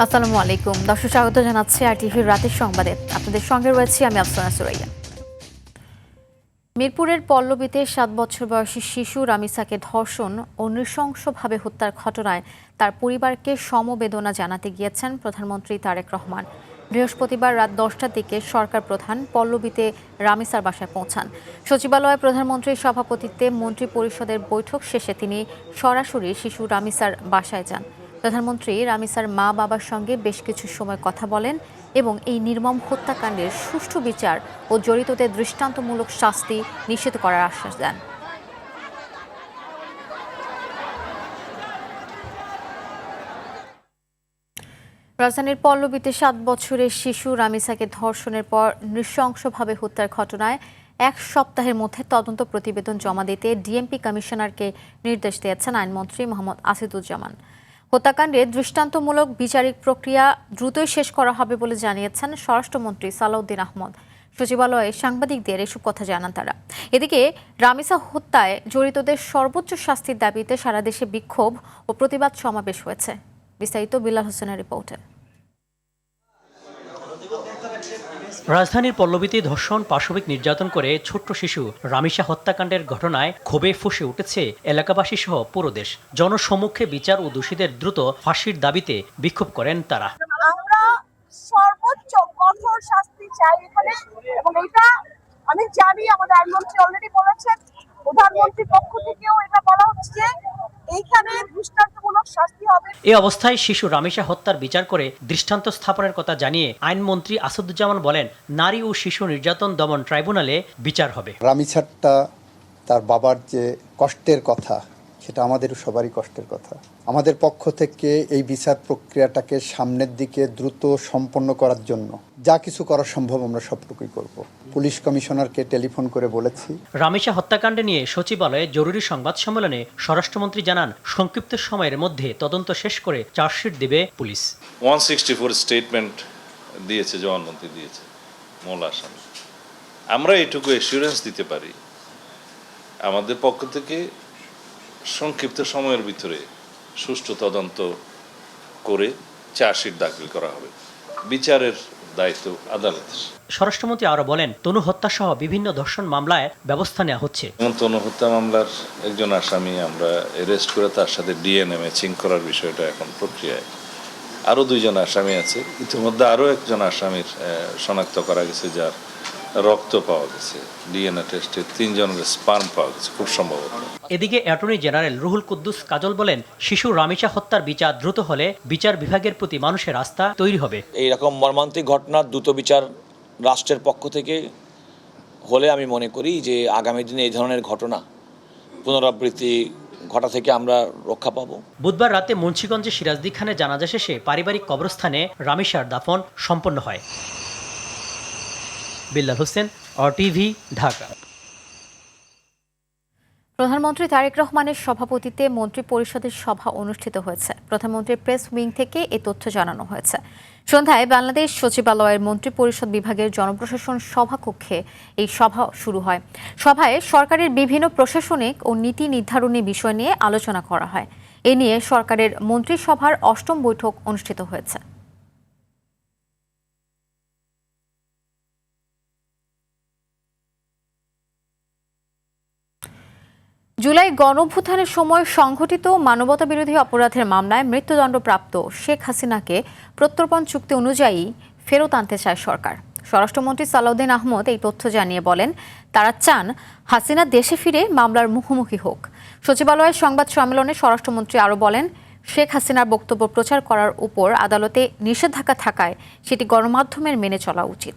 আসসালামু আলাইকুম দর্শক, স্বাগত জানাচ্ছি আর টিভির রাতের সংবাদে। আপনাদের সঙ্গে রয়েছি আমি আফসানা সুরাইয়া। মিরপুরের পল্লবীতে 7 বছর বয়সী শিশু রামিসাকে ধর্ষণ ও নৃশংসভাবে হত্যার ঘটনায় তার পরিবারকে সমবেদনা জানাতে গিয়েছেন প্রধানমন্ত্রী তারেক রহমান। বৃহস্পতিবার রাত 10টার দিকে সরকার প্রধান পল্লবীতে রামিসার বাসায় পৌঁছান। সচিবালয়ে প্রধানমন্ত্রীর সভাপতিত্বে মন্ত্রী পরিষদের বৈঠক শেষে তিনি সরাসরি শিশু রামিসার বাসায় যান। প্রধানমন্ত্রী রামিসার মা বাবার সঙ্গে বেশ কিছু সময় কথা বলেন এবং এই নির্মম হত্যাকাণ্ডের সুষ্ঠু বিচার ও জড়িতদের দৃষ্টান্তমূলক শাস্তি নিশ্চিত করার আশ্বাস দেন। রাজধানীর পল্লবীতে 7 বছরের শিশু রামিসাকে ধর্ষণের পর নৃশংসভাবে হত্যার ঘটনায় 1 সপ্তাহের মধ্যে তদন্ত প্রতিবেদন জমা দিতে ডিএমপি কমিশনারকে নির্দেশ দিয়েছেন আইনমন্ত্রী মোহাম্মদ আসিদুজ্জামান। হত্যাকাণ্ডে দৃষ্টান্তমূলক বিচারিক প্রক্রিয়া দ্রুতই শেষ করা হবে বলে জানিয়েছেন স্বরাষ্ট্রমন্ত্রী সালাউদ্দিন আহমদ। সচিবালয়ে সাংবাদিকদের এসব কথা জানান তারা। এদিকে রামিসা হত্যায় জড়িতদের সর্বোচ্চ শাস্তির দাবিতে সারা দেশে বিক্ষোভ ও প্রতিবাদ সমাবেশ হয়েছে। বিস্তারিত বিল্লাল হোসেনের রিপোর্টে। রাজধানীর পল্লবীতে ধর্ষণ, পাশবিক নির্যাতন করে ছোট্ট শিশু রামিসা হত্যাকাণ্ডের ঘটনায় ক্ষোভে ফুঁসে উঠেছে এলাকাবাসী সহ পুরো দেশ। জনসম্মুখে বিচার ও দোষীদের দ্রুত ফাঁসির দাবিতে বিক্ষোভ করেন তারা। আমরা সর্বোচ্চ কঠোর শাস্তি চাই এখানে, এবং এটা আমি জানি আমাদের আইনমন্ত্রী অলরেডি বলেছেন, প্রধানমন্ত্রীর পক্ষ থেকেও এটা বলা হচ্ছে যে এইখানে দৃষ্টান্তমূলক শাস্তি হবে। এই অবস্থায় শিশু রামিসা হত্যার বিচার করে দৃষ্টান্ত স্থাপনের কথা জানিয়ে আইনমন্ত্রী আসাদুজ্জামান বলেন, নারী ও শিশু নির্যাতন দমন ট্রাইব্যুনালে বিচার হবে। রামিসারটা তার বাবার যে কষ্টের কথা, সেটা আমাদের সবারই কষ্টের কথা। আমাদের পক্ষ থেকে এই বিচার প্রক্রিয়াটাকে সামনের দিকে দ্রুত সম্পন্ন করার জন্য যা কিছু করা সম্ভব আমরা সবটুকুই করব। পুলিশ কমিশনারকে টেলিফোন করে বলেছি। রামিসা হত্যাকাণ্ড নিয়ে সচিবালয়ে জরুরি সংবাদ সম্মেলনে স্বরাষ্ট্রমন্ত্রী জানান, সংক্ষিপ্ত সময়ের মধ্যে তদন্ত শেষ করে চার্জশিট দেবে পুলিশ। 164 স্টেটমেন্ট দিয়েছে, জবানবন্দি দিয়েছে মূল আসামি। আমরা এটুকু এসিউরেন্স দিতে পারি, আমাদের পক্ষ থেকে সংক্ষিপ্ত সময়ের ভিতরে সুষ্ঠু তদন্ত করে চার্জশিট দাখিল করা হবে। বিচারের দায়িত্ব আদালতের। স্বরাষ্ট্রমন্ত্রী আরো বলেন, তনু হত্যা সহ বিভিন্ন ধর্ষণ মামলায় ব্যবস্থা নেওয়া হচ্ছে। তনু হত্যা মামলার একজন আসামি আমরা অ্যারেস্ট করে তার সাথে ডিএনএ ম্যাচিং করার বিষয়টা এখন প্রক্রিয়ায়। আরও 2 জন আসামি আছে, ইতিমধ্যে আরও একজন আসামির শনাক্ত করা গেছে, যার রক্ত পাওয়া গেছে, ডিএনএ টেস্টে 3 জনের স্পার্ম পাওয়া গেছে খুব সম্ভবত। এদিকে অ্যাটর্নি জেনারেল রুহুল কুদ্দুস কাজল বলেন, শিশু রামিসা হত্যার বিচার দ্রুত হলে বিচার বিভাগের প্রতি মানুষের আস্থা তৈরি হবে। এইরকম মর্মান্তিক ঘটনার দ্রুত বিচার রাষ্ট্রের পক্ষ থেকে হলে আমি মনে করি যে আগামী দিনে এই ধরনের ঘটনা পুনরাবৃত্তি ঘটা থেকে আমরা রক্ষা পাবো। বুধবার রাতে মুন্সিগঞ্জে সিরাজদি খানের জানাজা শেষে পারিবারিক কবরস্থানে রামিসার দাফন সম্পন্ন হয়। বিল্লাল হোসেন, RTV, ঢাকা। প্রধানমন্ত্রী তারেক রহমানের সভাপতিত্বে মন্ত্রী পরিষদের সভা অনুষ্ঠিত হয়েছে। প্রধানমন্ত্রীর প্রেস উইং থেকে এই তথ্য জানানো হয়েছে। সন্ধ্যায় বাংলাদেশ সচিবালয়ের মন্ত্রী পরিষদ বিভাগের জনপ্রশাসন সভাকক্ষে এই সভা শুরু হয়। সভায় সরকারের বিভিন্ন প্রশাসনিক ও নীতি নির্ধারণী বিষয় নিয়ে আলোচনা করা হয়। এ নিয়ে সরকারের মন্ত্রিসভার 8ম বৈঠক অনুষ্ঠিত হয়েছে। জুলাই গণঅভ্যুত্থানের সময় সংঘটিত মানবতাবিরোধী অপরাধের মামলায় মৃত্যুদণ্ডপ্রাপ্ত শেখ হাসিনাকে প্রত্যর্পণ চুক্তি অনুযায়ী ফেরত আনতে চায় সরকার। স্বরাষ্ট্রমন্ত্রী সালাউদ্দিন আহমদ এই তথ্য জানিয়ে বলেন, তারা চান হাসিনা দেশে ফিরে মামলার মুখোমুখি হোক। সচিবালয়ের সংবাদ সম্মেলনে স্বরাষ্ট্রমন্ত্রী আরও বলেন, শেখ হাসিনার বক্তব্য প্রচার করার উপর আদালতে নিষেধাজ্ঞা থাকায় সেটি গণমাধ্যমের মেনে চলা উচিত।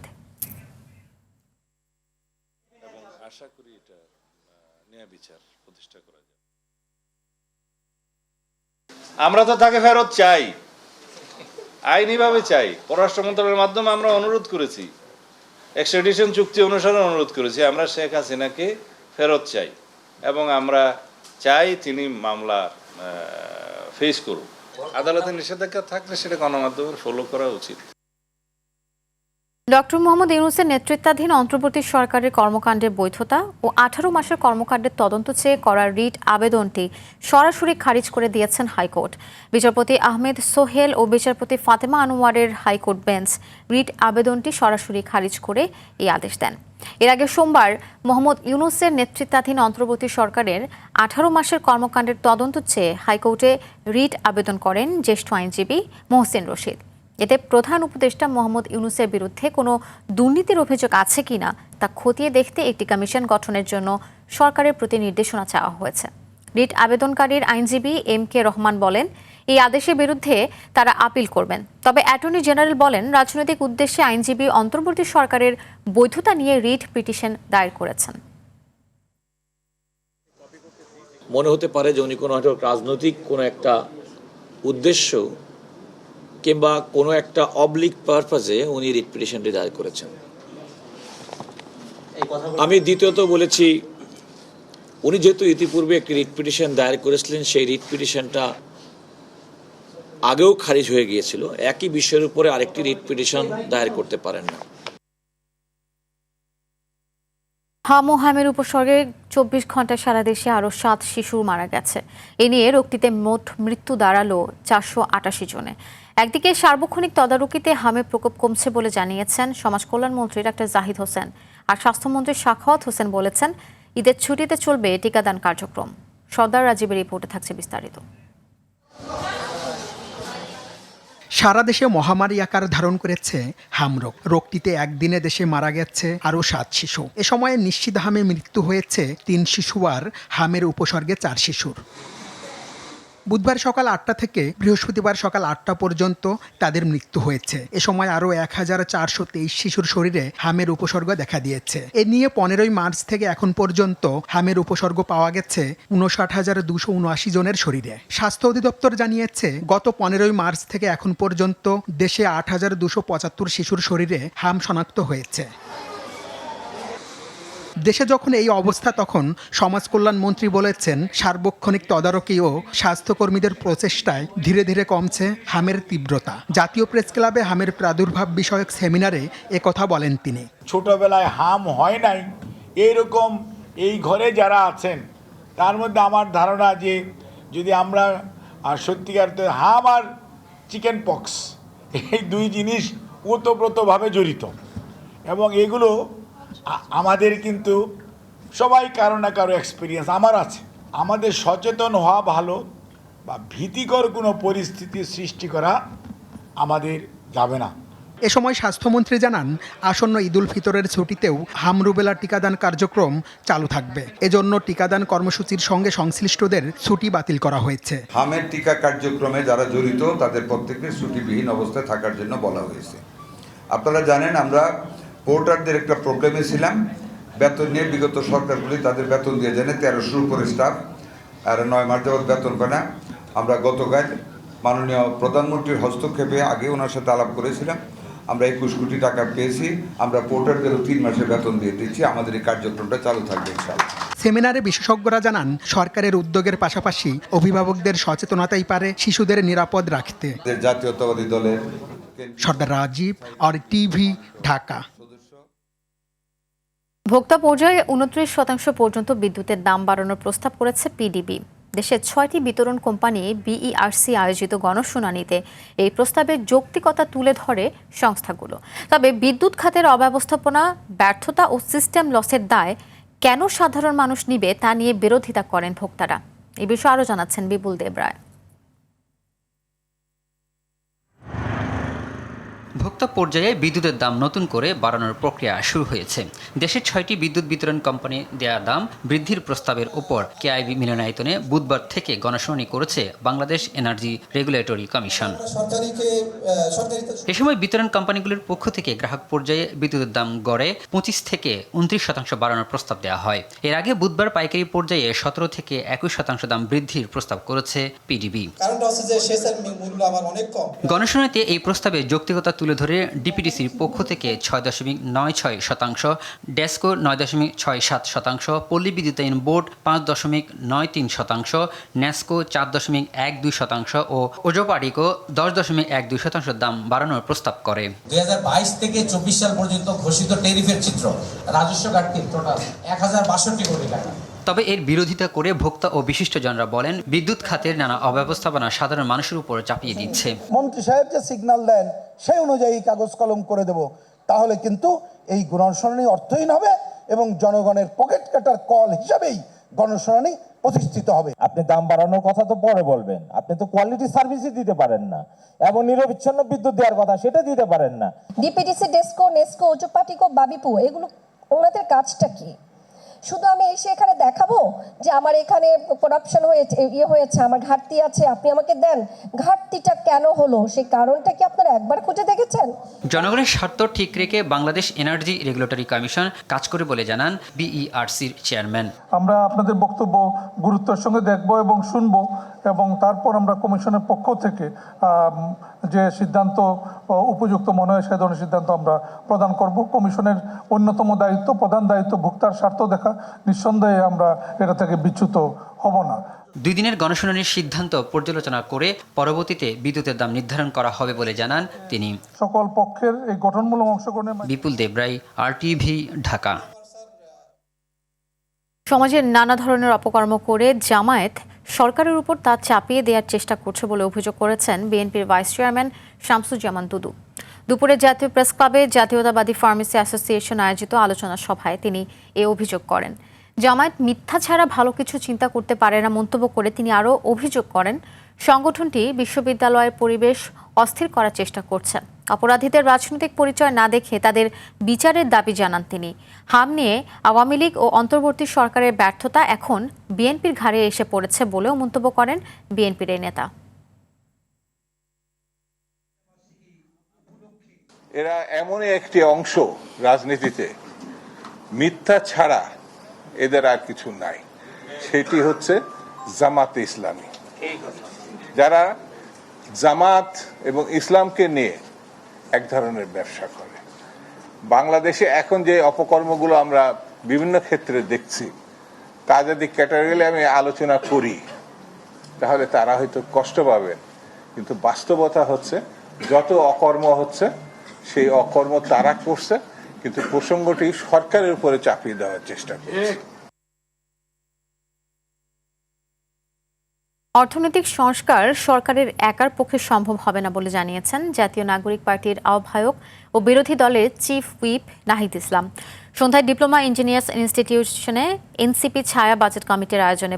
আমরা তো তাকে ফেরত চাই, আইনিভাবে চাই। পররাষ্ট্র মন্ত্রণালয়ের মাধ্যমে আমরা অনুরোধ করেছি, এক্সট্রাডিশন চুক্তি অনুসারে অনুরোধ করেছি, আমরা শেখ হাসিনাকে ফেরত চাই এবং আমরা চাই তিনি মামলা ফেস করুন। আদালতের নিষেধাজ্ঞা থাকলে সেটা গণমাধ্যমের ফলো করা উচিত। ডক্টর মোহাম্মদ ইউনূসের নেতৃত্বাধীন অন্তর্বর্তী সরকারের কর্মকাণ্ডের বৈধতা ও 18 মাসের কর্মকাণ্ডের তদন্ত চেয়ে করা রিট আবেদনটি সরাসরি খারিজ করে দিয়েছেন হাইকোর্ট। বিচারপতি আহমেদ সোহেল ও বিচারপতি ফাতেমা আনোয়ারের হাইকোর্ট বেঞ্চ রিট আবেদনটি সরাসরি খারিজ করে এই আদেশ দেন। এর আগে সোমবার মোহাম্মদ ইউনূসের নেতৃত্বাধীন অন্তর্বর্তী সরকারের 18 মাসের কর্মকাণ্ডের তদন্ত চেয়ে হাইকোর্টে রিট আবেদন করেন জ্যেষ্ঠ আইনজীবী মোহসিন রশিদ। এতে প্রধান উপদেষ্টা মোহাম্মদ ইউনূসের বিরুদ্ধে কোনো দুর্নীতির অভিযোগ আছে কিনা তা খতিয়ে দেখতে একটি কমিশন গঠনের জন্য সরকারের প্রতি নির্দেশনা চাওয়া হয়েছে। রিট আবেদনকারীর আইনজীবী MK রহমান বলেন, এই আদেশের বিরুদ্ধে তারা আপিল করবেন। তবে অ্যাটর্নি জেনারেল বলেন, রাজনৈতিক উদ্দেশ্যে আইনজীবী অন্তর্বর্তী সরকারের বৈধতা নিয়ে রিট পিটিশন দায়ের করেছেন। মনে হতে পারে যে উনি কোনো একটা রাজনৈতিক কোনো একটা উদ্দেশ্য কিংবা কোনো একটা অবলিক পারপাজে উনি রিট পিটিশনটি দায়ের করেছেন। আমি দ্বিতীয়ত বলেছি, উনি যেহেতু ইতিপূর্বে একটি রিট পিটিশন দায়ের করেছিলেন, সেই রিট পিটিশনটা আগেও খারিজ হয়ে গিয়েছিল, একই বিষয়ের উপরে আরেকটি রিট পিটিশন দায়ের করতে পারেন না। হাম ও হামের উপসর্গে 24 ঘন্টায় সারা দেশে আরও 7 শিশু মারা গেছে। এ নিয়ে রোগটিতে মোট মৃত্যু দাঁড়ালো 488 জনে। একদিকে সার্বক্ষণিক তদারকিতে হামের প্রকোপ কমছে বলে জানিয়েছেন সমাজ কল্যাণ মন্ত্রী ডাক্তার জাহিদ হোসেন। আর স্বাস্থ্যমন্ত্রী সাখাওয়াত হোসেন বলেছেন, ঈদের ছুটিতে চলবে টিকাদান কার্যক্রম। সর্দার রাজীবের রিপোর্টে থাকছে বিস্তারিত। সারা দেশে মহামারী আকার ধারণ করেছে হাম রোগ। রোগটিতে একদিনে দেশে মারা গেছে আরও 7 শিশু। এ সময়ে নিশ্চিত হামে মৃত্যু হয়েছে 3 শিশু আর হামের উপসর্গে 4 শিশুর। বুধবার সকাল 8টা থেকে বৃহস্পতিবার সকাল 8টা পর্যন্ত তাদের মৃত্যু হয়েছে। এ সময় আরও 1423 শিশুর শরীরে হামের উপসর্গ দেখা দিয়েছে। এ নিয়ে 15ই মার্চ থেকে এখন পর্যন্ত হামের উপসর্গ পাওয়া গেছে 59,279 জনের শরীরে। স্বাস্থ্য অধিদপ্তর জানিয়েছে, গত 15ই মার্চ থেকে এখন পর্যন্ত দেশে 8,275 শিশুর শরীরে হাম শনাক্ত হয়েছে। দেশে যখন এই অবস্থা, তখন সমাজ কল্যাণ মন্ত্রী বলেছেন, সার্বক্ষণিক তদারকি ও স্বাস্থ্যকর্মীদের প্রচেষ্টায় ধীরে ধীরে কমছে হামের তীব্রতা। জাতীয় প্রেস ক্লাবে হামের প্রাদুর্ভাব বিষয়ক সেমিনারে একথা বলেন তিনি। ছোটবেলায় হাম হয় নাই এইরকম এই ঘরে যারা আছেন, তার মধ্যে আমার ধারণা যে যদি আমরা সত্যিকার হাম আর চিকেন পক্স এই দুই জিনিস ওতপ্রোতভাবে জড়িত, এবং এগুলো আমাদের কিন্তু সবাই কারো না কারো এক্সপিরিয়েন্স আমার আছে। আমাদের সচেতন হওয়া ভালো, বা ভীতিকর কোনো পরিস্থিতির সৃষ্টি করা আমাদের যাবে না। এ সময় স্বাস্থ্যমন্ত্রী জানান, আসন্ন ঈদুল ফিতরের ছুটিতেও হাম রুবেলা টিকাদান কার্যক্রম চালু থাকবে। এজন্য টিকাদান কর্মসূচির সঙ্গে সংশ্লিষ্টদের ছুটি বাতিল করা হয়েছে। হামের টিকা কার্যক্রমে যারা জড়িত তাদের প্রত্যেককে ছুটিবিহীন অবস্থায় থাকার জন্য বলা হয়েছে। আপনারা জানেন, আমরা পোর্টারদের একটা প্রবলেমে ছিলাম বেতন নিয়ে। বিগত সরকারগুলি তাদের বেতন দিয়ে জানে 1300-র উপরে স্টাফ, আর 9 মাস যাবৎ বেতন পায় না। আমরা গতকাল মাননীয় প্রধানমন্ত্রীর হস্তক্ষেপে আগে ওনার সাথে আলাপ করেছিলাম, আমরা 21 কোটি টাকা পেয়েছি। আমরা পোর্টারদেরও 3 মাসের বেতন দিয়ে দিচ্ছি। আমাদের এই কার্যক্রমটা চালু থাকবে ইনশাআল্লাহ। সেমিনারে বিশেষজ্ঞরা জানান, সরকারের উদ্যোগের পাশাপাশি অভিভাবকদের সচেতনতাই পারে শিশুদের নিরাপদ রাখতে। জাতীয়তাবাদী দলের সর্দার রাজীব, আর টিভি, ঢাকা। ভোক্তা পর্যায়ে 29% পর্যন্ত বিদ্যুতের দাম বাড়ানোর প্রস্তাব করেছে পিডিবি। দেশের 6টি বিতরণ কোম্পানি বিইআরসি আয়োজিত গণশুনানিতে এই প্রস্তাবের যৌক্তিকতা তুলে ধরে সংস্থাগুলো। তবে বিদ্যুৎ খাতের অব্যবস্থাপনা, ব্যর্থতা ও সিস্টেম লসের দায় কেন সাধারণ মানুষ নিবে তা নিয়ে বিরোধিতা করেন ভোক্তারা। এই বিষয়ে আরও জানাচ্ছেন বিপুল দেবরায়। ভোক্তা পর্যায়ে বিদ্যুতের দাম নতুন করে বাড়ানোর প্রক্রিয়া শুরু হয়েছে। দেশের 6টি বিদ্যুৎ বিতরণ কোম্পানি দেয়া দাম বৃদ্ধির প্রস্তাবের উপর কেআইবি মিলনায়তনে বুধবার থেকে গণশুনানি করেছে বাংলাদেশ এনার্জি রেগুলেটরি কমিশন। এ সময় বিতরণ কোম্পানিগুলোর পক্ষ থেকে গ্রাহক পর্যায়ে বিদ্যুতের দাম গড়ে 25 থেকে 29% বাড়ানোর প্রস্তাব দেওয়া হয়। এর আগে বুধবার পাইকারি পর্যায়ে 17 থেকে 21% দাম বৃদ্ধির প্রস্তাব করেছে পিডিবি। গণশুনানিতে এই প্রস্তাবে যৌক্তিকতা তুলে ধরে ডিপিডিসির পক্ষ থেকে 6.96%, ডেস্কো 9.67%, পল্লী বিদ্যুতায়ন বোর্ড 5.93%, ন্যাসকো 4.12% ও ওজোপাড়িকো 10.12% দাম বাড়ানোর প্রস্তাব করে। 2022 থেকে 24 সাল পর্যন্ত ঘোষিত ট্যারিফের চিত্র, রাজস্ব ঘাটতি টোটাল 1062 কোটি টাকা। তবে এর বিরোধিতা করে ভোক্তা ও বিশিষ্টজনরা বলেন, বিদ্যুৎ খাতের নানা অব্যবস্থাপনা সাধারণ মানুষের উপর চাপিয়ে দিচ্ছে। মন্ত্রী সাহেব যে সিগন্যাল দেন সেই অনুযায়ী কাগজ কলম করে দেব, তাহলে কিন্তু এই গণশুনানি অর্থহীন হবে এবং জনগণের পকেট কাটার কল হিসাবেই গণশুনানি প্রতিষ্ঠিত হবে। আপনি দাম বাড়ানোর কথা তো পরে বলবেন, আপনি তো কোয়ালিটি সার্ভিসই দিতে পারেন না, এবং নিরবিচ্ছিন্ন বিদ্যুৎ দেওয়ার কথা সেটা দিতে পারেন না। ডিপিডিসি, ডেস্কো, নেস্কো, ওজোপাটিকো, বাবিপু, এগুলো ওনাদের কাজটা কি? শুধু আমি এসে এখানে দেখাবো যে আমার এখানে করাপশন হয়েছে, হয়েছে, আমার ঘাটতি আছে, আপনি আমাকে দেন। ঘাটতিটা কেন হলো সেই কারণটা কি আপনারা একবার খুঁজে দেখেছেন? জনগণের স্বার্থ ঠিক রেখে বাংলাদেশ এনার্জি রেগুলেটরি কমিশন কাজ করে বলে জানান বিইআরসির চেয়ারম্যান। আমরা আপনাদের বক্তব্য গুরুত্বের সঙ্গে দেখব এবং শুনব, এবং তারপর আমরা কমিশনের পক্ষ থেকে যে সিদ্ধান্ত উপযুক্ত মনে হয় সে ধরনের সিদ্ধান্ত আমরা প্রদান করব। কমিশনের অন্যতম দায়িত্ব, প্রধান দায়িত্ব ভোক্তার স্বার্থ দেখা। নিঃসন্দেহে আমরা এটা থেকে বিচ্যুত হব না। 2 দিনের গণশুনানির সিদ্ধান্ত পর্যালোচনা করে পরবর্তীতে বিদ্যুতের দাম নির্ধারণ করা হবে বলে জানান তিনি। সকল পক্ষের এই গঠনমূলক অংশগ্রহণের। বিপুল দেবরাই, RTV, ঢাকা। সমাজের নানা ধরনের অপকর্ম করে জামায়াত সরকারের উপর তা চাপিয়ে দেওয়ার চেষ্টা করছে বলে অভিযোগ করেছেন বিএনপির ভাইস চেয়ারম্যান শামসুজ্জামান দুদু। দুপুরে জাতীয় প্রেস ক্লাবে জাতীয়তাবাদী ফার্মেসি অ্যাসোসিয়েশন আয়োজিত আলোচনা সভায় তিনি এ অভিযোগ করেন। জামায়াত মিথ্যা ছাড়া ভালো কিছু চিন্তা করতে পারে না মন্তব্য করে তিনি আরও অভিযোগ করেন, সংগঠনটি বিশ্ববিদ্যালয়ের পরিবেশ অস্থির করার চেষ্টা করছে। অপরাধীদের রাজনৈতিক পরিচয় না দেখে তাদের বিচারের দাবি জানান তিনি। হাম নিয়ে আওয়ামী লীগ ও অন্তর্বর্তী সরকারের ব্যর্থতা এখন বিএনপির ঘাড়ে এসে পড়েছে বলেও মন্তব্য করেন বিএনপির এই নেতা। এরা এমনই একটি অংশ রাজনীতিতে, মিথ্যা ছাড়া এদের আর কিছু নাই, সেটি হচ্ছে জামাতে ইসলামী। যারা জামাত এবং ইসলামকে নিয়ে এক ধরনের ব্যবসা করে। বাংলাদেশে এখন যে অপকর্মগুলো আমরা বিভিন্ন ক্ষেত্রে দেখছি, তা যদি ক্যাটাগরিলে আমি আলোচনা করি তাহলে তারা হয়তো কষ্ট পাবেন, কিন্তু বাস্তবতা হচ্ছে যত অকর্ম হচ্ছে সেই অকর্ম তারা করছে, কিন্তু প্রসঙ্গটি সরকারের উপরে চাপিয়ে দেওয়ার চেষ্টা করছে। অর্থনৈতিক সংস্কার সরকারের একার পক্ষে সম্ভব হবে না বলে জানিয়েছেন জাতীয় নাগরিক পার্টির আহ্বায়ক ও বিরোধী দলের চিফ হুইপ নাহিদ ইসলাম। সন্ধ্যায় ডিপ্লোমা ইঞ্জিনিয়ার্স ইনস্টিটিউশনে এনসিপি ছায়া বাজেট কমিটির আয়োজনে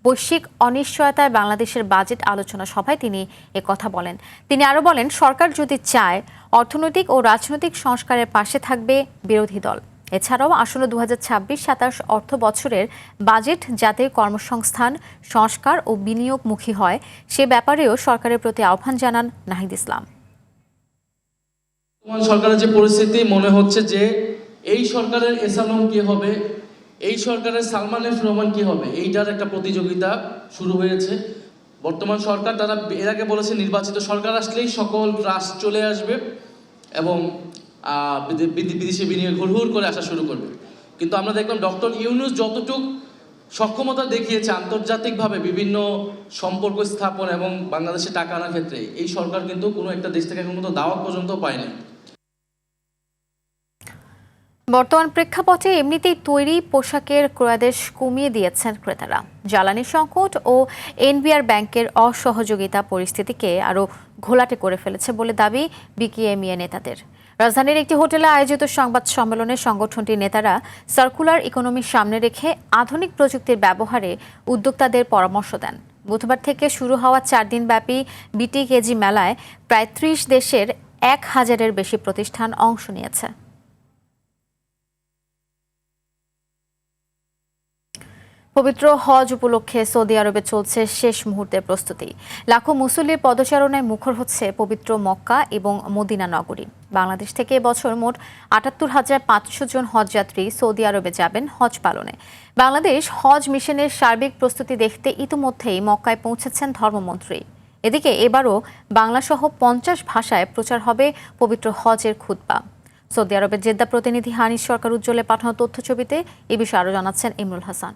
বৈশ্বিক অনিশ্চয়তায় বাংলাদেশের বাজেট আলোচনা সভায় তিনি একথা বলেন। তিনি আরও বলেন, সরকার যদি চায় অর্থনৈতিক ও রাজনৈতিক সংস্কারের পাশে থাকবে বিরোধী দল। এছাড়াও আসন্ন 2026-27 অর্থ বছরের বাজেট যাতে কর্মসংস্থান, সংস্কার ও বিনিয়োগমুখী হয় সে ব্যাপারেও সরকারের প্রতি আহ্বান জানান নাহিদ ইসলাম। সরকারের যে পরিস্থিতি মনে হচ্ছে যে এই সরকারের এসালম কি হবে, এই সরকারের সালমান এফ রহমান কি হবে, এইটার একটা প্রতিযোগিতা শুরু হয়েছে। বর্তমান সরকার তারা এর আগে বলেছে নির্বাচিত সরকার আসলেই সকল ট্রাস্ট চলে আসবে এবং বিদেশি বিনিয়োগ হুড়হুড় করে আসা শুরু করবে। কিন্তু আমরা দেখলাম ডক্টর ইউনূস যতটুক সক্ষমতা দেখিয়েছে আন্তর্জাতিকভাবে বিভিন্ন সম্পর্ক স্থাপন এবং বাংলাদেশে টাকা আনার ক্ষেত্রে, এই সরকার কিন্তু কোনো একটা দেশ থেকে এখন পর্যন্ত দাওয়াত পর্যন্ত পায়নি। বর্তমান প্রেক্ষাপটে এমনিতেই তৈরি পোশাকের ক্রয়াদেশ কমিয়ে দিয়েছেন ক্রেতারা। জ্বালানি সংকট ও এনবিআর ব্যাংকের অসহযোগিতা পরিস্থিতিকে আরও ঘোলাটে করে ফেলেছে বলে দাবি বিকেএমইএ নেতাদের। রাজধানীর একটি হোটেলে আয়োজিত সংবাদ সম্মেলনে সংগঠনটির নেতারা সার্কুলার ইকোনমির সামনে রেখে আধুনিক প্রযুক্তির ব্যবহারে উদ্যোক্তাদের পরামর্শ দেন। বুধবার থেকে শুরু হওয়া 4 দিনব্যাপী বিটিকেজি মেলায় প্রায় 30 দেশের 1000-এর বেশি প্রতিষ্ঠান অংশ নিয়েছে। পবিত্র হজ উপলক্ষে সৌদি আরবে চলছে শেষ মুহূর্তের প্রস্তুতি। লাখো মুসল্লির পদচারণায় মুখর হচ্ছে পবিত্র মক্কা এবং মদিনা নগরী। বাংলাদেশ থেকে এবছর মোট ৭৮,৫০০ জন হজযাত্রী সৌদি আরবে যাবেন হজ পালনে। বাংলাদেশ হজ মিশনের সার্বিক প্রস্তুতি দেখতে ইতিমধ্যেই মক্কায় পৌঁছেছেন ধর্মমন্ত্রী। এদিকে এবারও বাংলাসহ 50 ভাষায় প্রচার হবে পবিত্র হজের খুতবা। সৌদি আরবের জেদ্দা প্রতিনিধি হানিস সরকার উজ্জ্বলে পাঠানো তথ্যছবিতে এ বিষয়ে আরও জানাচ্ছেন ইমরুল হাসান।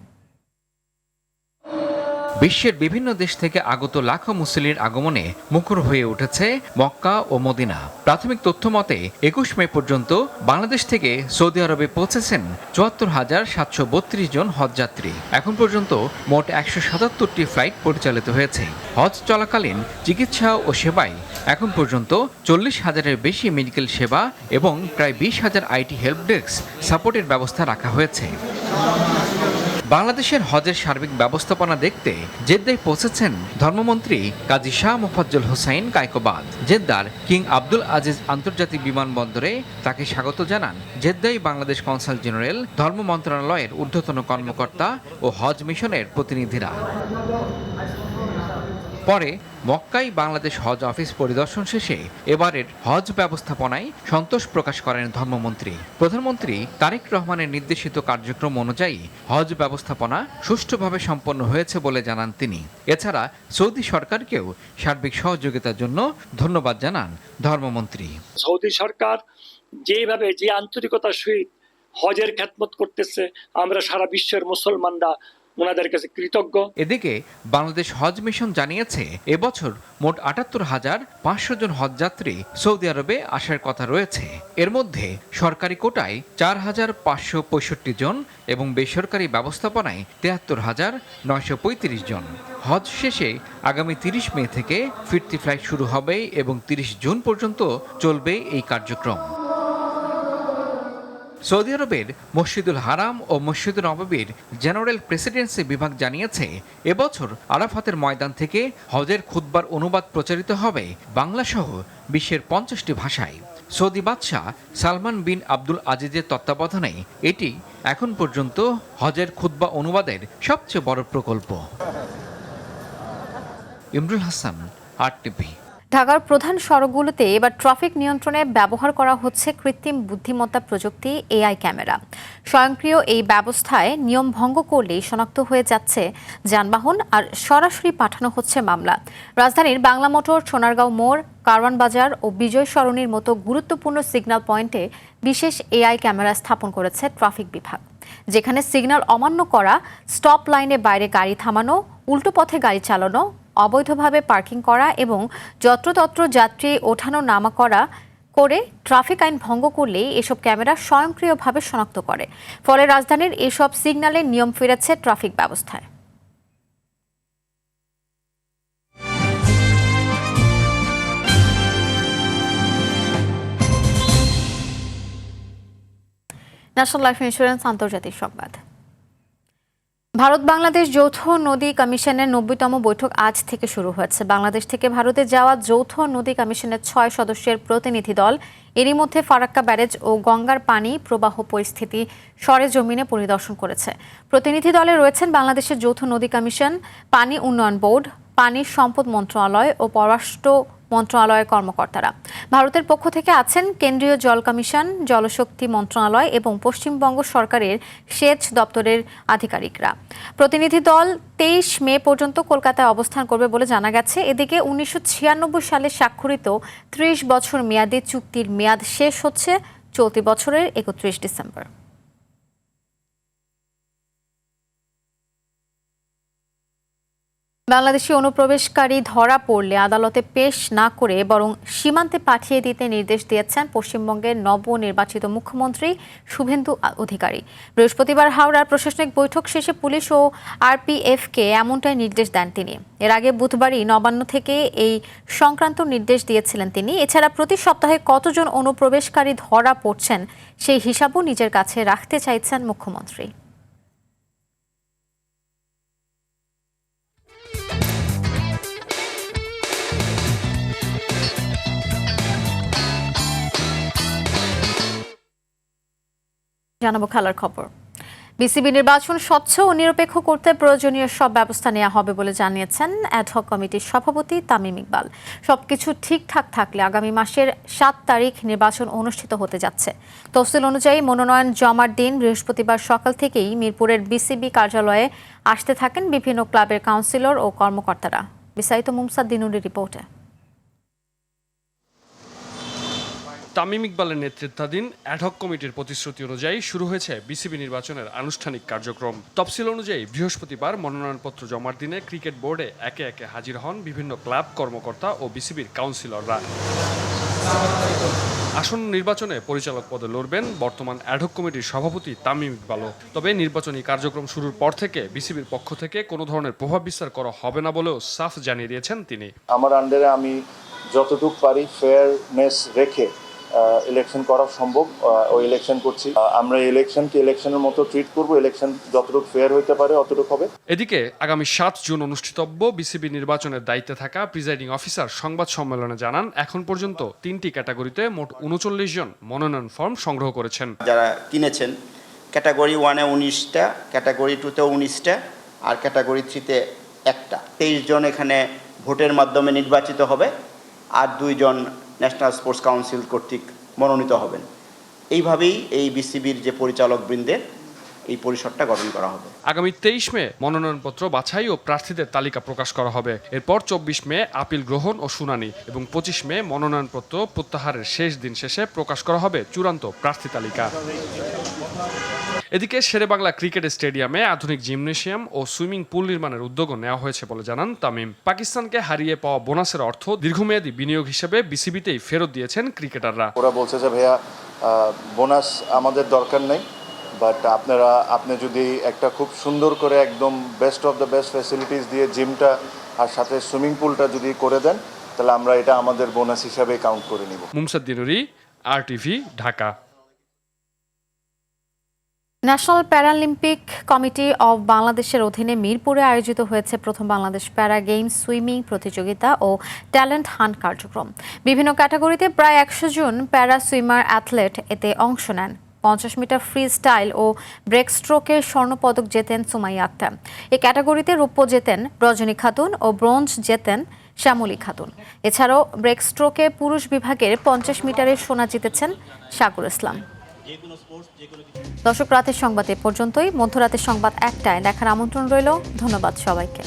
বিশ্বের বিভিন্ন দেশ থেকে আগত লাখো মুসল্লির আগমনে মুখর হয়ে উঠেছে মক্কা ও মদিনা। প্রাথমিক তথ্য মতে 21 মে পর্যন্ত বাংলাদেশ থেকে সৌদি আরবে পৌঁছেছেন ৭৪,৭৩২ জন হজযাত্রী। এখন পর্যন্ত মোট 177টি ফ্লাইট পরিচালিত হয়েছে। হজ চলাকালীন চিকিৎসা ও সেবায় এখন পর্যন্ত 40,000-এর বেশি মেডিকেল সেবা এবং প্রায় 20,000 আইটি হেল্প ডেস্ক সাপোর্টের ব্যবস্থা রাখা হয়েছে। বাংলাদেশের হজের সার্বিক ব্যবস্থাপনা দেখতে জেদ্দায় পৌঁছেছেন ধর্মমন্ত্রী কাজী শাহ মোফাজ্জল হোসাইন কায়কোবাদ। জেদ্দার কিং আব্দুল আজিজ আন্তর্জাতিক বিমানবন্দরে তাকে স্বাগত জানান জেদ্দায় বাংলাদেশ কনসাল জেনারেল, ধর্ম মন্ত্রণালয়ের ঊর্ধ্বতন কর্মকর্তা ও হজ মিশনের প্রতিনিধিরা। পরে মক্কায় বাংলাদেশ হজ অফিস পরিদর্শন শেষে এবারের হজ ব্যবস্থাপনায় সন্তোষ প্রকাশ করেন ধর্মমন্ত্রী। প্রধানমন্ত্রী তারেক রহমানের নির্দেশিত কার্যক্রম অনুযায়ী হজ ব্যবস্থাপনা সুষ্ঠুভাবে সম্পন্ন হয়েছে বলে জানান তিনি। এছাড়া সৌদি সরকারকেও সার্বিক সহযোগিতার জন্য ধন্যবাদ জানান ধর্মমন্ত্রী। সৌদি সরকার যেভাবে যে আন্তরিকতার সহিত হজের খেদমত করতেছে, আমরা সারা বিশ্বের মুসলমানরা ওনাদের কাছে কৃতজ্ঞ। এদিকে বাংলাদেশ হজ মিশন জানিয়েছে এবছর মোট ৭৮,৫০০ জন হজযাত্রী সৌদি আরবে আসার কথা রয়েছে। এর মধ্যে সরকারি কোটায় ৪,৫৬৫ জন এবং বেসরকারি ব্যবস্থাপনায় ৭৩,৯৩৫ জন। হজ শেষে আগামী ৩০ মে থেকে ফিরতি ফ্লাইট শুরু হবে এবং ৩০ জুন পর্যন্ত চলবে এই কার্যক্রম। সৌদি আরবের মসজিদুল হারাম ও মসজিদুল নববীর জেনারেল প্রেসিডেন্সি বিভাগ জানিয়েছে এবছর আরাফাতের ময়দান থেকে হজের খুতবার অনুবাদ প্রচারিত হবে বাংলাসহ বিশ্বের 50টি ভাষায়। সৌদি বাদশাহ সালমান বিন আব্দুল আজিজের তত্ত্বাবধানে এটি এখন পর্যন্ত হজের খুতবা অনুবাদের সবচেয়ে বড় প্রকল্প। ইমরুল হাসান, RTV। ঢাকার প্রধান সড়কগুলোতে এবার ট্রাফিক নিয়ন্ত্রণে ব্যবহার করা হচ্ছে কৃত্রিম বুদ্ধিমত্তা প্রযুক্তি AI ক্যামেরা। স্বয়ংক্রিয় এই ব্যবস্থায় নিয়ম ভঙ্গ করলেই শনাক্ত হয়ে যাচ্ছে যানবাহন আর সরাসরি পাঠানো হচ্ছে মামলা। রাজধানীর বাংলা মোটর, সোনারগাঁও মোড়, কারওয়ান বাজার ও বিজয় সরণির মতো গুরুত্বপূর্ণ সিগন্যাল পয়েন্টে বিশেষ AI ক্যামেরা স্থাপন করেছে ট্রাফিক বিভাগ, যেখানে সিগন্যাল অমান্য করা, স্টপ লাইনে বাইরে গাড়ি থামানো, উল্টো পথে গাড়ি চালানো, অবৈধভাবে পার্কিং করা এবং যত্রতত্র যাত্রী ওঠানো নামা করা করে ট্রাফিক আইন ভঙ্গ করলেই এসব ক্যামেরা স্বয়ংক্রিয়ভাবে শনাক্ত করে। ফলে রাজধানীর এসব সিগন্যালের নিয়ম ফিরেছে ট্রাফিক ব্যবস্থায়। ন্যাশনাল লাইফ ইন্স্যুরেন্স আন্তর্জাতিক সংবাদ। ভারত বাংলাদেশ যৌথ নদী কমিশনের 90তম বৈঠক আজ থেকে শুরু হয়েছে। বাংলাদেশ থেকে ভারতে যাওয়া যৌথ নদী কমিশনের 6 সদস্যের প্রতিনিধি দল এরই মধ্যে ফারাক্কা ব্যারেজ ও গঙ্গার পানি প্রবাহ পরিস্থিতি সরেজমিনে পরিদর্শন করেছে। প্রতিনিধি দলে রয়েছেন বাংলাদেশের যৌথ নদী কমিশন, পানি উন্নয়ন বোর্ড, পানি সম্পদ মন্ত্রণালয় ও পররাষ্ট্র মন্ত্রণালয়ের কর্মকর্তারা। ভারতের পক্ষ থেকে আছেন কেন্দ্রীয় জল কমিশন, জলশক্তি মন্ত্রণালয় এবং পশ্চিমবঙ্গ সরকারের সেচ দপ্তরের আধিকারিকরা। প্রতিনিধি দল 23 মে পর্যন্ত কলকাতায় অবস্থান করবে বলে জানা গেছে। এদিকে 1996 সালে স্বাক্ষরিত 30 বছর মেয়াদী চুক্তির মেয়াদ শেষ হচ্ছে চলতি বছরের 31 ডিসেম্বর। বাংলাদেশি অনুপ্রবেশকারী ধরা পড়লে আদালতে পেশ না করে বরং সীমান্তে পাঠিয়ে দিতে নির্দেশ দিয়েছেন পশ্চিমবঙ্গের নবনির্বাচিত মুখ্যমন্ত্রী শুভেন্দু অধিকারী। বৃহস্পতিবার হাওড়ার প্রশাসনিক বৈঠক শেষে পুলিশ ও RPF-কে এমনটাই নির্দেশ দেন তিনি। এর আগে বুধবারই নবান্ন থেকে এই সংক্রান্ত নির্দেশ দিয়েছিলেন তিনি। এছাড়া প্রতি সপ্তাহে কতজন অনুপ্রবেশকারী ধরা পড়ছেন সেই হিসাবও নিজের কাছে রাখতে চাইছেন মুখ্যমন্ত্রী। জানাবো খেলার খবর। বিসিবি নির্বাচন স্বচ্ছ ও নিরপেক্ষ করতে প্রয়োজনীয় সব ব্যবস্থা নেওয়া হবে বলে জানিয়েছেন অ্যাডহক কমিটির সভাপতি তামিম ইকবাল। সবকিছু ঠিকঠাক থাকলে আগামী মাসের 7 তারিখ নির্বাচন অনুষ্ঠিত হতে যাচ্ছে। তফসিল অনুযায়ী মনোনয়ন জমার দিন বৃহস্পতিবার সকাল থেকেই মিরপুরের বিসিবি কার্যালয়ে আসতে থাকেন বিভিন্ন ক্লাবের কাউন্সিলর ও কর্মকর্তারা। বিস্তারিত মুমসাদ দিনুরের রিপোর্টে। তামিম ইকবালের নেতৃত্বাধীন অ্যাডহক কমিটির প্রতিশ্রুতি অনুযায়ী শুরু হয়েছে বিসিবি নির্বাচনের আনুষ্ঠানিক কার্যক্রম। তফসিল অনুযায়ী বৃহস্পতিবার মনোনয়নপত্র জমার দিনে ক্রিকেট বোর্ডে একে একে হাজির হন বিভিন্ন ক্লাব কর্মকর্তা ও বিসিবির কাউন্সিলররা। আসন্ন নির্বাচনে পরিচালক পদে লড়বেন বর্তমান অ্যাডহক কমিটির সভাপতি তামিম ইকবালও। তবে নির্বাচনী কার্যক্রম শুরুর পর থেকে বিসিবির পক্ষ থেকে কোনো ধরনের প্রভাব বিস্তার করা হবে না বলেও সাফ জানিয়ে দিয়েছেন তিনি। আমার আন্ডারে আমি যতটুকু পারি ফেয়ারনেস রেখে ইলেকশন করা সম্ভব ওই ইলেকশন করছি। আমরা ইলেকশনকে ইলেকশনের মতো ট্রিট করব, ইলেকশন যতটুকু ফেয়ার হতে পারে অতটুকু হবে। এদিকে আগামী ৭ জুন অনুষ্ঠিতব্য বিসিবি নির্বাচনের দায়িত্বে থাকা প্রিজাইডিং অফিসার সংবাদ সম্মেলনে জানান এখন পর্যন্ত 3টি ক্যাটাগরিতে মোট 39 জন মনোনয়ন ফর্ম সংগ্রহ করেছেন। যারা কিনেছেন ক্যাটাগরি 1-এ 19টা, ক্যাটাগরি 2-তেও 19টা, আর ক্যাটাগরি 3-তে 1টা। 23 জন এখানে ভোটের মাধ্যমে নির্বাচিত হবে, আর 2 জন ন্যাশনাল স্পোর্টস কাউন্সিল কর্তৃক মনোনীত হবেন। এইভাবেই এই বিসিবির যে পরিচালক বৃন্দের এই পরিষদটা গঠন করা হবে। আগামী 23 মে মনোনয়নপত্র বাছাই ও প্রার্থীদের তালিকা প্রকাশ করা হবে। এরপর 24 মে আপিল গ্রহণ ও শুনানি এবং 25 মে মনোনয়নপত্র প্রত্যাহারের শেষ দিন শেষে প্রকাশ করা হবে চূড়ান্ত প্রার্থী তালিকা। এদিকে শেরেবাংলা ক্রিকেট স্টেডিয়ামে আধুনিক জিমনেশিয়াম ও সুইমিং পুল নির্মাণের উদ্যোগও নেওয়া হয়েছে বলে জানান তামিম। পাকিস্তানকে হারিয়ে পাওয়া বোনাসের অর্থ দীর্ঘমেয়াদী বিনিয়োগ হিসেবে বিসিবিতেই ফেরত দিয়েছেন ক্রিকেটাররা। ওরা বলছে যে ভাইয়া বোনাস আমাদের দরকার নেই, বাট আপনি যদি একটা খুব সুন্দর করে একদম best of the best facilities দিয়ে জিমটা আর সাথে সুইমিং পুলটা যদি করে দেন তাহলে আমরা এটা আমাদের বোনাস হিসাবে কাউন্ট করে নিব। মুমসাদ দিনুরি, RTV, Dhaka. National Paralympic committee of বাংলাদেশের অধীনে মিরপুরে আয়োজিত হয়েছে প্রথম বাংলাদেশ প্যারা গেমস সুইমিং প্রতিযোগিতা ও ট্যালেন্ট হান্ট কার্যক্রম। বিভিন্ন ক্যাটাগরিতে প্রায় 100 জন প্যারা সুইমার অ্যাথলেট এতে অংশ নেন। 50 মিটার ফ্রি স্টাইল ও ব্রেক স্ট্রোকে স্বর্ণপদক জেতেন সুমাইয়া আক্তার। এই ক্যাটাগরিতে রৌপ্য জেতেন রজনী খাতুন ও ব্রোঞ্জ জেতেন শ্যামলী খাতুন। এছাড়াও ব্রেক স্ট্রোকে পুরুষ বিভাগের 50 মিটারের সোনা জিতেছেন সাকুর ইসলাম। দর্শক, রাতের সংবাদ এ পর্যন্তই। মধ্যরাতের সংবাদ 1টায় দেখার আমন্ত্রণ রইল। ধন্যবাদ সবাইকে।